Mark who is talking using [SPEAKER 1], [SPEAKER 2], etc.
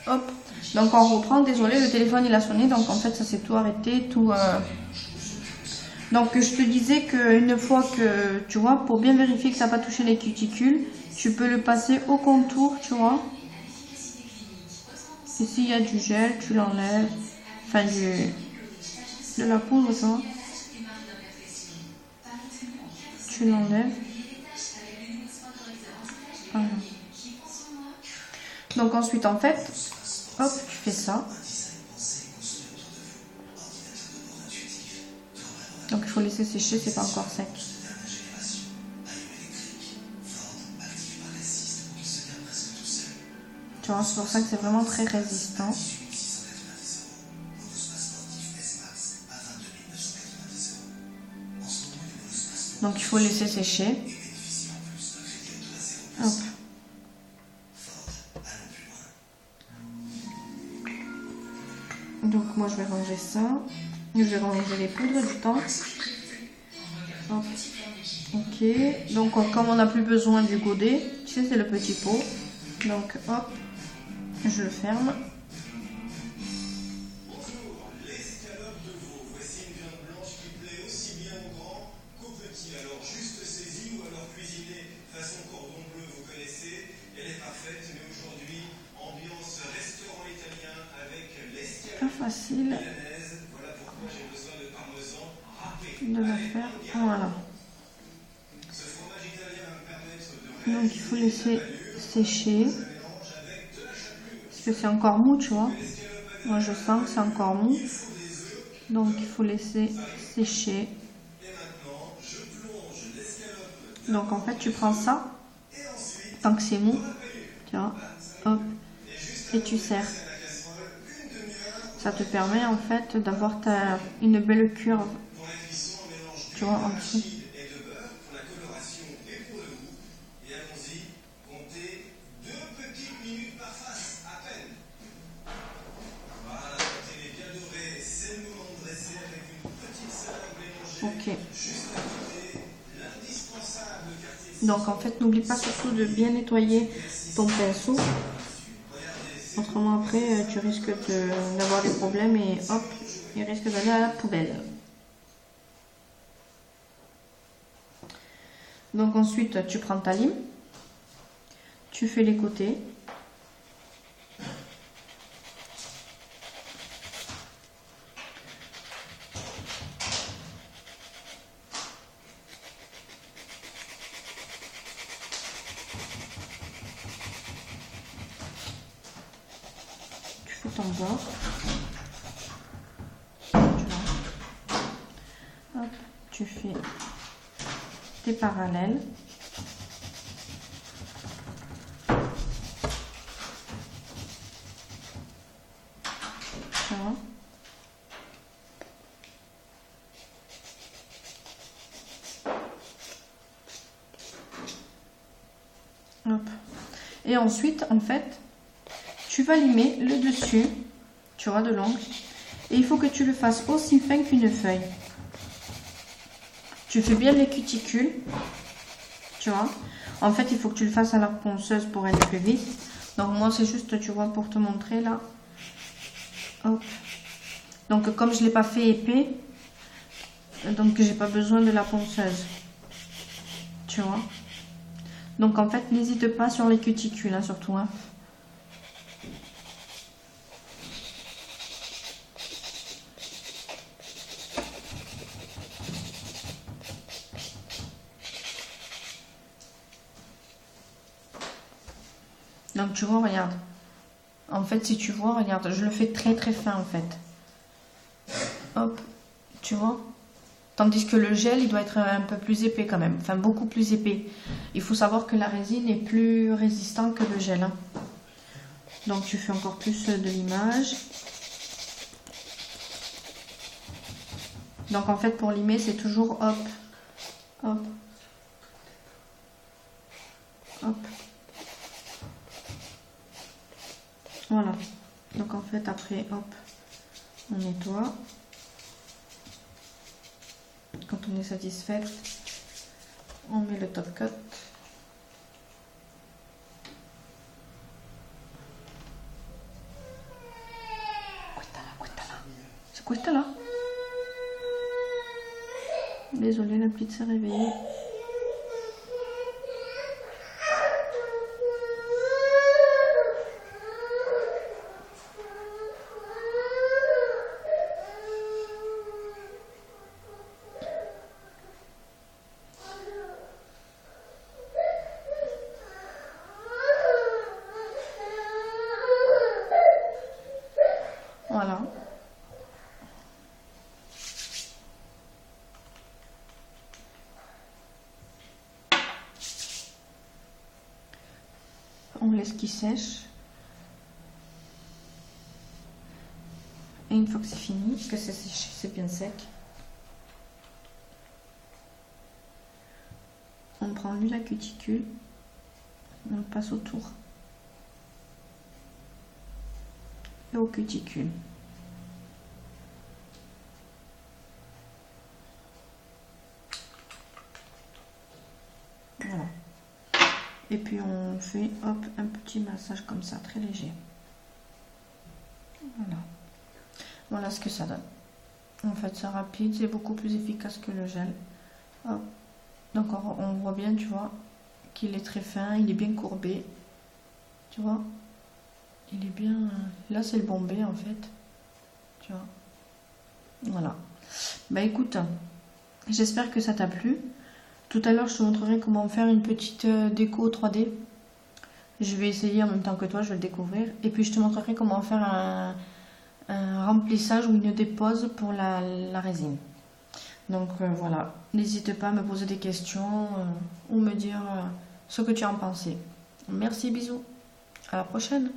[SPEAKER 1] Hop. Donc on reprend. Désolé, le téléphone il a sonné. Donc en fait ça s'est tout arrêté. Tout. Donc je te disais qu'une fois que, tu vois, pour bien vérifier que ça n'a pas touché les cuticules, tu peux le passer au contour, tu vois. Et s'il y a du gel, tu l'enlèves. Enfin de la poudre, tu vois. Tu l'enlèves. Voilà. Donc ensuite en fait, hop, tu fais ça. Donc il faut laisser sécher, c'est pas encore sec. Tu vois, c'est pour ça que c'est vraiment très résistant. Donc il faut laisser sécher. Hop. Donc moi je vais ranger ça. Je vais ranger les poudres du temps. Hop. Ok. Donc comme on n'a plus besoin du godet, tu sais c'est le petit pot. Donc hop, je le ferme. Pas facile de le faire. Voilà. Donc il faut laisser sécher. Parce que c'est encore mou, tu vois. Moi je sens que c'est encore mou. Donc il faut laisser sécher. Donc en fait tu prends ça. Tant que c'est mou. Tu vois. Hop. Et tu serres. Ça te permet en fait d'avoir une belle curve, tu vois, en dessous. Ok. Donc en fait, n'oublie pas surtout de bien nettoyer ton pinceau. Autrement après, tu risques d'avoir des problèmes et hop, il risque d'aller à la poubelle. Donc ensuite, tu prends ta lime, tu fais les côtés. Tu fais ton bord. Hop, tu fais tes parallèles. Hop. Et ensuite, en fait, tu vas limer le dessus, tu vois, de l'ongle. Et il faut que tu le fasses aussi fin qu'une feuille. Tu fais bien les cuticules, tu vois. En fait, il faut que tu le fasses à la ponceuse pour aller plus vite. Donc moi, c'est juste, tu vois, pour te montrer là. Hop. Donc comme je ne l'ai pas fait épais, donc j'ai pas besoin de la ponceuse. Tu vois. Donc en fait, n'hésite pas sur les cuticules, hein, surtout. Hein. Donc tu vois, regarde. En fait, si tu vois, regarde, je le fais très très fin en fait. Hop, tu vois. Tandis que le gel, il doit être un peu plus épais quand même. Enfin, beaucoup plus épais. Il faut savoir que la résine est plus résistante que le gel. Hein. Donc tu fais encore plus de limage. Donc en fait, pour limer, c'est toujours hop, hop, hop. Voilà. Donc en fait, après, hop, on nettoie. Quand on est satisfaite, on met le top coat. Couche-toi là. Désolée, la petite s'est réveillée. Voilà. On laisse qu'il sèche. Et une fois que c'est fini, que c'est séché, c'est bien sec, on prend l'huile à cuticule, on le passe autour et aux cuticules. Voilà. Et puis on fait hop un petit massage comme ça, très léger. Voilà. Voilà ce que ça donne. En fait, c'est rapide, c'est beaucoup plus efficace que le gel. Hop. Donc on voit bien, tu vois, qu'il est très fin, il est bien courbé. Tu vois, il est bien... Là, c'est le bombé, en fait. Tu vois. Voilà. Bah écoute, j'espère que ça t'a plu. Tout à l'heure, je te montrerai comment faire une petite déco 3D. Je vais essayer en même temps que toi, je vais le découvrir. Et puis, je te montrerai comment faire un remplissage ou une dépose pour la résine. Donc, voilà. N'hésite pas à me poser des questions ou me dire ce que tu en pensais. Merci, bisous. À la prochaine.